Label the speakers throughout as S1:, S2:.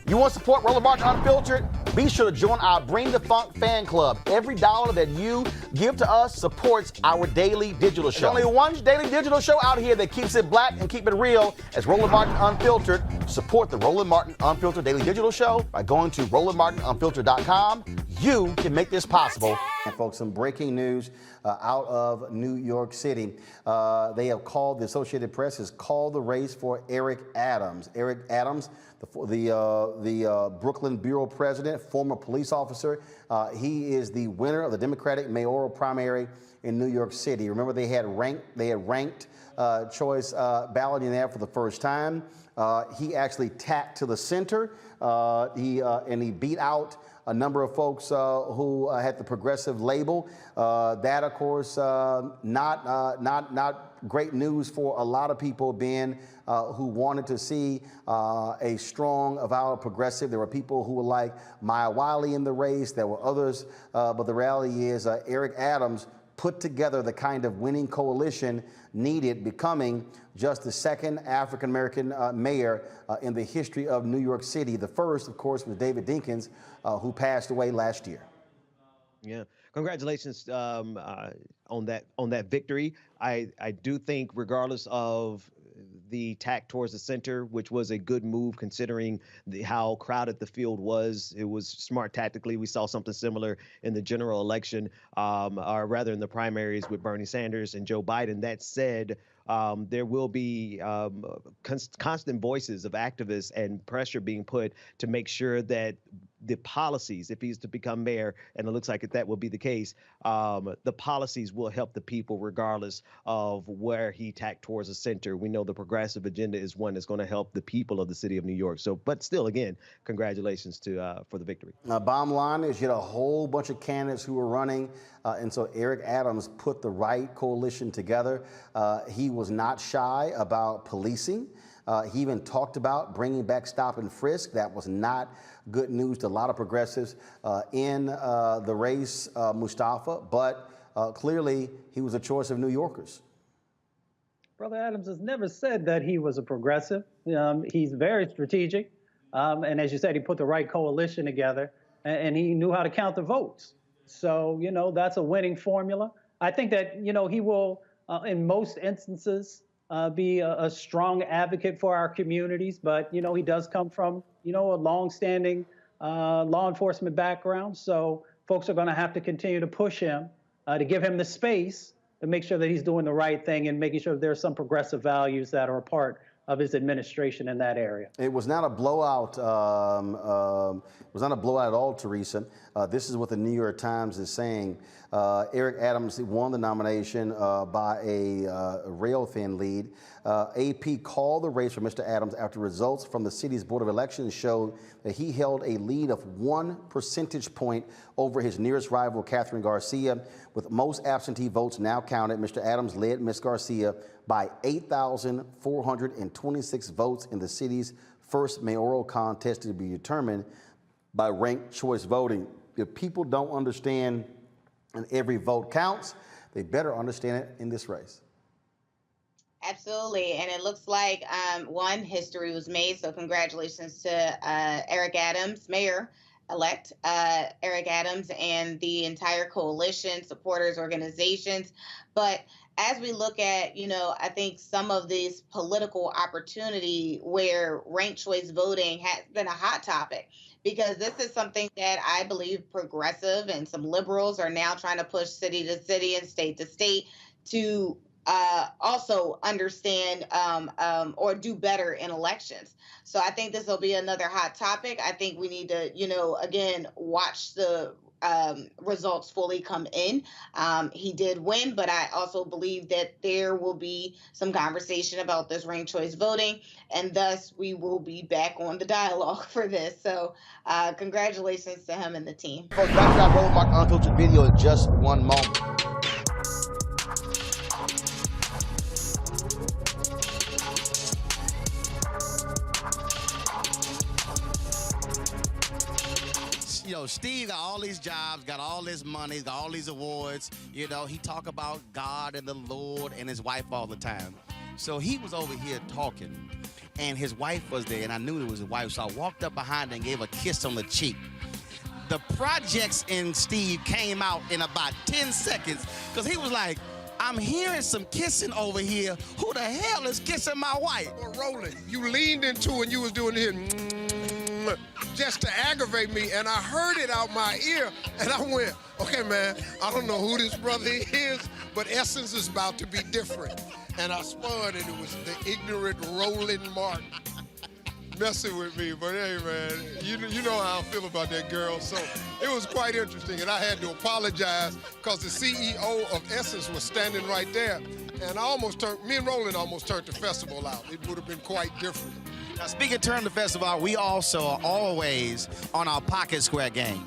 S1: You want to support Roland Martin Unfiltered? Be sure to join our Bring the Funk fan club. Every dollar that you give to us supports our daily digital show. There's only one daily digital show out here that keeps it black and keep it real. As Roland Martin Unfiltered. Support the Roland Martin Unfiltered daily digital show by going to RolandMartinUnfiltered.com. You can make this possible. And folks, some breaking news out of New York City. They have called, the Associated Press has called the race for Eric Adams. Eric Adams, the Brooklyn Borough President, former police officer. He is the winner of the Democratic mayoral primary in New York City. Remember, they had ranked choice balloting there for the first time. He actually tacked to the center. He beat out a number of folks who had the progressive label. That, of course, not great news for a lot of people, Ben, who wanted to see a strong, avowed progressive. There were people who were like Maya Wiley in the race. There were others. But the reality is Eric Adams put together the kind of winning coalition needed, becoming just the second African-American mayor in the history of New York City. The first, of course, was David Dinkins, who passed away last year.
S2: Yeah, congratulations on that victory. I do think, regardless of the tack towards the center, which was a good move considering how crowded the field was. It was smart tactically. We saw something similar in the general election, or rather in the primaries with Bernie Sanders and Joe Biden. That said, there will be constant voices of activists and pressure being put to make sure that the policies, if he's to become mayor, and it looks like that will be the case, the policies will help the people regardless of where he tacked towards the center. We know the progressive agenda is one that's going to help the people of the city of New York. So, but still, again, congratulations for the victory. Now,
S1: bottom line is you had a whole bunch of candidates who were running, and so Eric Adams put the right coalition together. He was not shy about policing. He even talked about bringing back stop and frisk. That was not good news to a lot of progressives in the race, Mustafa, but clearly he was a choice of New Yorkers.
S3: Brother Adams has never said that he was a progressive. He's very strategic. And as you said, he put the right coalition together and he knew how to count the votes. So, that's a winning formula. I think that, he will, in most instances, be a strong advocate for our communities. But, he does come from, a longstanding law enforcement background. So folks are going to have to continue to push him to give him the space to make sure that he's doing the right thing and making sure there's some progressive values that are a part of his administration in that area.
S1: It was not a blowout. It was not a blowout at all, Teresa. This is what the New York Times is saying. Eric Adams won the nomination by a rail-thin lead. AP called the race for Mr. Adams after results from the city's Board of Elections showed that he held a lead of 1 percentage point over his nearest rival, Catherine Garcia. With most absentee votes now counted, Mr. Adams led Ms. Garcia by 8,426 votes in the city's first mayoral contest to be determined by ranked choice voting. If people don't understand and every vote counts, they better understand it in this race.
S4: Absolutely. And it looks like, one, history was made. So congratulations to Eric Adams, Mayor-elect Eric Adams, and the entire coalition, supporters, organizations. But as we look at, I think some of this political opportunity where ranked choice voting has been a hot topic, because this is something that I believe progressive and some liberals are now trying to push city to city and state to state to also understand or do better in elections. So I think this will be another hot topic. I think we need to, again, watch the results fully come in. He did win, but I also believe that there will be some conversation about this ranked choice voting, and thus we will be back on the dialogue for this. So congratulations to him and the team.
S1: Folks, back to our Roland Martin Unfiltered video in just one moment. Steve got all these jobs, got all this money, got all these awards. He talk about God and the Lord and his wife all the time. So he was over here talking,
S5: and his wife was there, and I knew it was his wife, so I walked up behind her and gave her a kiss on the cheek. The projects in Steve came out in about 10 seconds because he was like, I'm hearing some kissing over here. Who the hell is kissing my wife?
S6: Well, Roland, you leaned into and you was doing it just to aggravate me, and I heard it out my ear, and I went, okay, man, I don't know who this brother is, but Essence is about to be different. And I spun, and it was the ignorant Roland Martin messing with me. But hey, man, you know how I feel about that girl. So it was quite interesting, and I had to apologize because the CEO of Essence was standing right there, and me and Roland almost turned the festival out. It would have been quite different.
S5: Now, speaking of turn the festival out, we also are always on our pocket square game.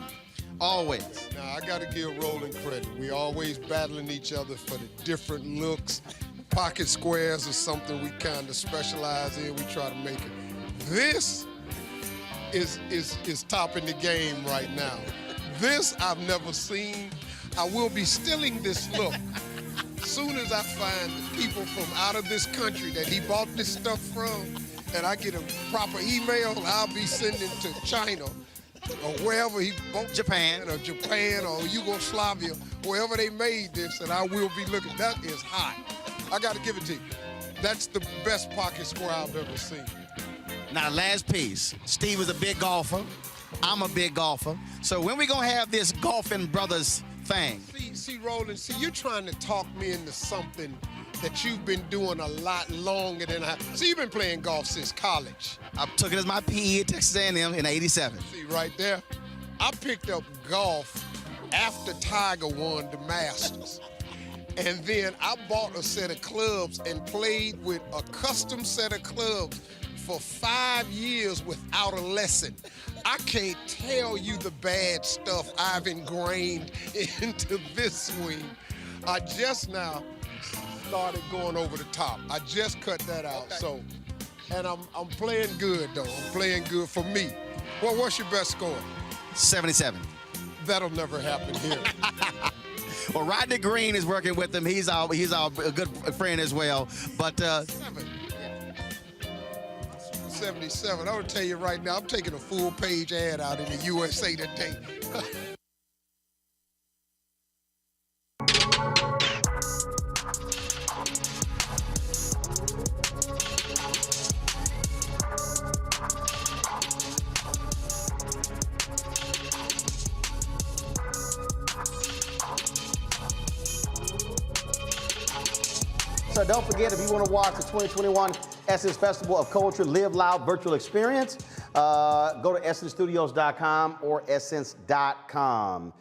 S5: Always.
S6: Now, I got to give Roland credit. We always battling each other for the different looks. Pocket squares are something we kind of specialize in. We try to make it. This is topping the game right now. This I've never seen. I will be stealing this look. As soon as I find the people from out of this country that he bought this stuff from, and I get a proper email, I'll be sending to China or wherever he bought Japan or Yugoslavia, wherever they made this, and I will be looking. That is hot. I got to give it to you. That's the best pocket square I've ever seen.
S5: Now, last piece. Steve is a big golfer. I'm a big golfer. So when we gonna have this golfing brothers thing?
S6: See, Roland, you're trying to talk me into something that you've been doing a lot longer than I. See, you've been playing golf since college.
S5: I took it as my PE at Texas A&M in '87.
S6: See, right there, I picked up golf after Tiger won the Masters. And then I bought a set of clubs and played with a custom set of clubs for 5 years without a lesson. I can't tell you the bad stuff I've ingrained into this swing. I just now started going over the top. I just cut that out. Okay. So, and I'm playing good though. I'm playing good for me. Well, what's your best score?
S5: 77.
S6: That'll never happen here.
S5: Well, Rodney Green is working with him. He's our good friend as well. But
S6: 77. I'm gonna tell you right now, I'm taking a full-page ad out in the USA Today.
S1: So don't forget, if you want to watch the 2021 Essence Festival of Culture Live Loud virtual experience, go to essencestudios.com or essence.com.